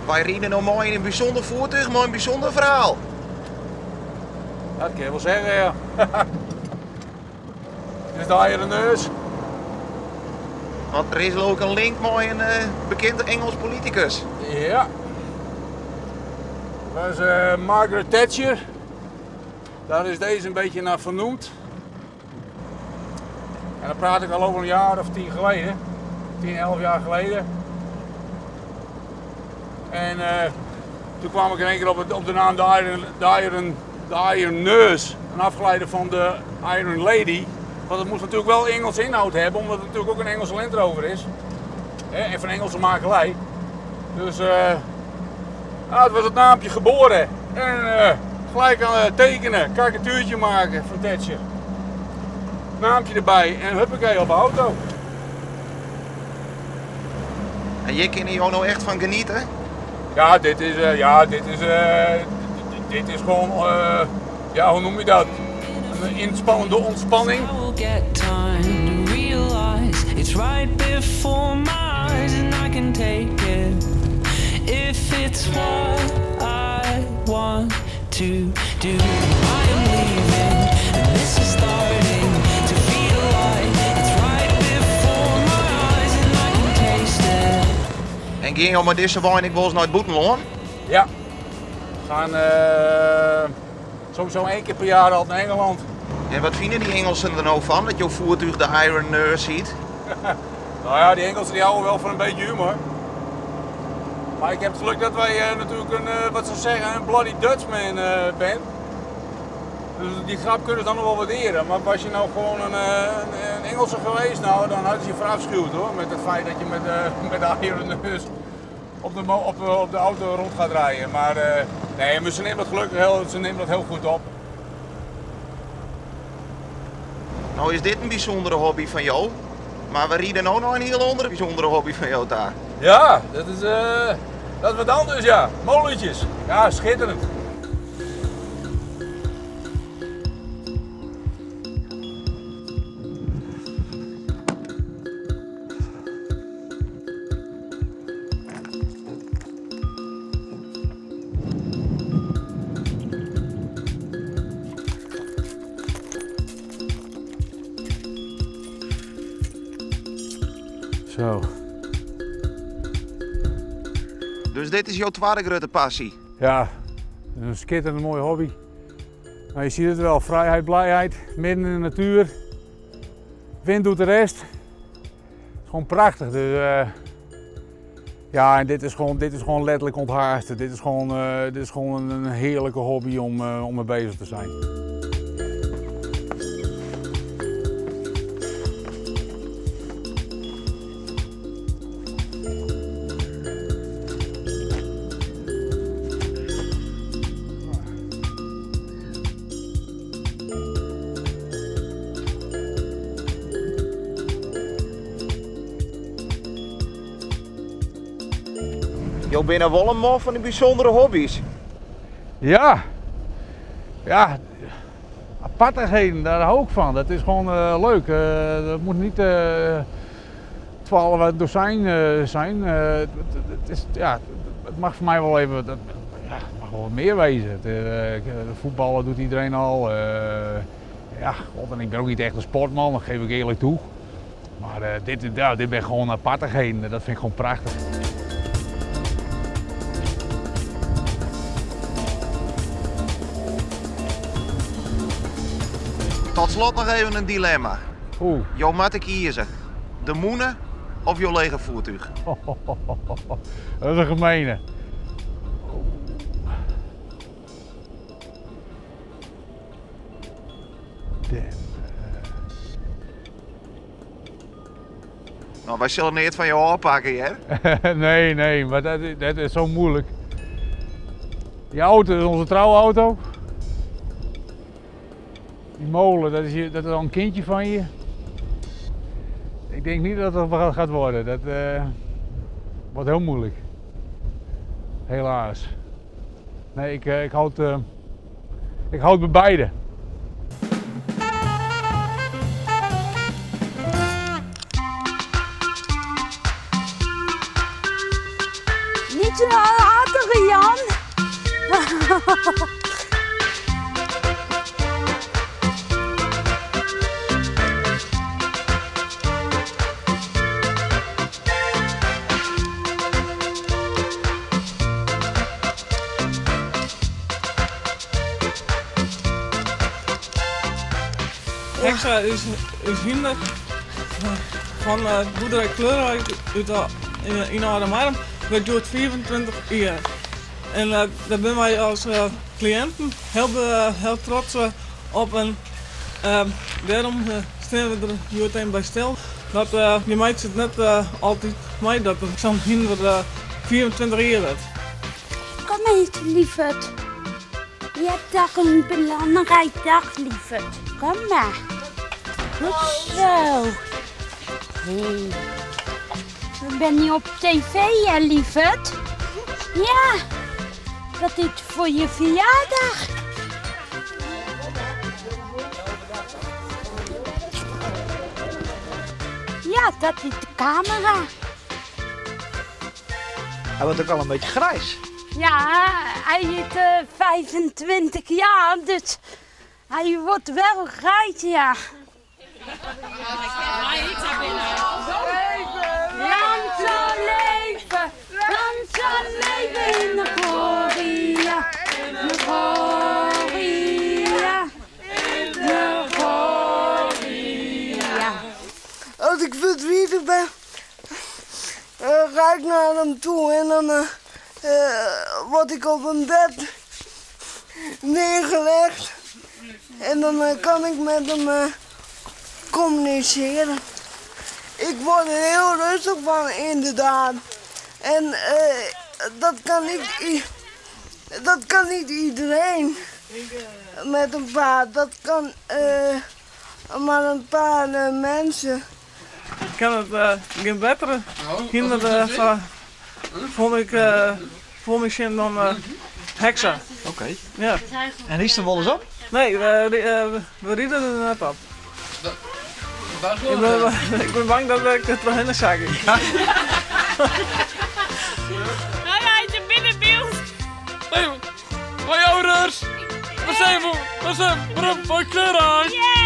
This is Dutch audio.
Wij rijden nou mooi in een bijzonder voertuig, maar een bijzonder verhaal. Dat kan je wel zeggen, ja. Is daar hier een neus? Want er is ook een link met een bekende Engels politicus. Ja. Dat is Margaret Thatcher. Daar is deze een beetje naar vernoemd. En dan praat ik al over een jaar of 10 geleden. 10, 11 jaar geleden. En toen kwam ik in één keer op de naam de Iron Nurse. Een afgeleide van de Iron Lady. Want het moest natuurlijk wel Engels inhoud hebben, omdat het natuurlijk ook een Engelse Land Rover is. En van Engelse makelij. Dus het was het naampje geboren. En gelijk aan het tekenen, karikatuurtje maken van Thatcher. Naampje erbij en huppakee op de auto. En je kan hier nou echt van genieten? Ja, dit is gewoon, ja, hoe noem je dat? Een inspannende ontspanning. En ging je met deze wijn ik wel eens naar het Boetenland? Ja, we gaan sowieso 1 keer per jaar al naar Engeland. En wat vinden die Engelsen er nou van, dat jouw voertuig de Iron Nurse ziet? Nou ja, die Engelsen die houden wel van een beetje humor. Maar ik heb het geluk dat wij natuurlijk wat ze zeggen, een bloody Dutchman bent. Dus die grap kunnen ze dan nog wel waarderen. Maar was je nou gewoon een Engelse geweest, nou, dan hadden ze je verafschuwd hoor. Met het feit dat je met de Iron Nurse op de auto rond gaat rijden. Maar nee, maar ze nemen dat gelukkig heel goed op. Nou is dit een bijzondere hobby van jou. Maar we rieden ook nog een heel andere bijzondere hobby van jou daar. Ja, dat is wat anders, ja. Molentjes. Ja, schitterend. Zo. Dus dit is jouw tweede grote passie? Ja, een schitterend mooie hobby. Nou, je ziet het wel, vrijheid, blijheid, midden in de natuur. Wind doet de rest. Het is gewoon prachtig. Dus, ja, en dit is gewoon letterlijk onthaasten. Dit is gewoon een heerlijke hobby om mee bezig te zijn. Je bent wel een man van die bijzondere hobby's. Ja, ja, apartigheden, daar hou ik van. Dat is gewoon leuk. Dat moet niet 12 uit dozijn zijn. Het mag voor mij wel even, het mag wel wat meer wezen. Voetballen doet iedereen al. Ja, God, en ik ben ook niet echt een sportman, dat geef ik eerlijk toe. Maar dit ben gewoon apartigheden, dat vind ik gewoon prachtig. Tot slot nog even een dilemma. Oeh. Jou moet ik kiezen. De moene of jouw lege voertuig? Dat is een gemeene. Nou, wij zullen niet van jou afpakken, hè? Nee, maar dat is zo moeilijk. Die auto is onze trouwauto. Die molen, dat is al een kindje van je. Ik denk niet dat het wat gaat worden. Dat wordt heel moeilijk. Helaas. Nee, ik houd bij beide. Niet te hard. Hexa is hinder van boerderij Kleurrijk in Arnhem. Dat duurt 24 jaar. En daar zijn wij als cliënten heel trots op. En daarom staan we er hier bij stil. Dat je meid zit net altijd mee dat er zo'n hinder 24 jaar werd. Kom eens, lieverd. Je hebt toch een belangrijke dag, lieverd. Kom maar. Goed zo. Hey. We ben je op tv, hè, lieverd? Ja. Dat is voor je verjaardag. Ja, dat is de camera. Hij wordt ook al een beetje grijs. Ja, hij is 25 jaar, dus hij wordt wel grijs, ja. Lang zal leven, lang zal leven in de gloria. De gloria, de gloria. Als ik verdrietig ben, ga ik naar hem toe en dan word ik op een bed neergelegd. En dan kan ik met hem communiceren. Ik word er heel rustig van, inderdaad. En dat kan niet iedereen met een paard. Dat kan maar een paar mensen. Ik kan het geen betere hinder voor misschien dan Hexa. Oké. Ja. En is er wel eens op? Nee, we rieden er net op. Ik ben bang dat ik het wel in de zak is. Nou ja, hij is in binnenbeeld. Hoi ouders! We zijn beroemd van Kleurrijk!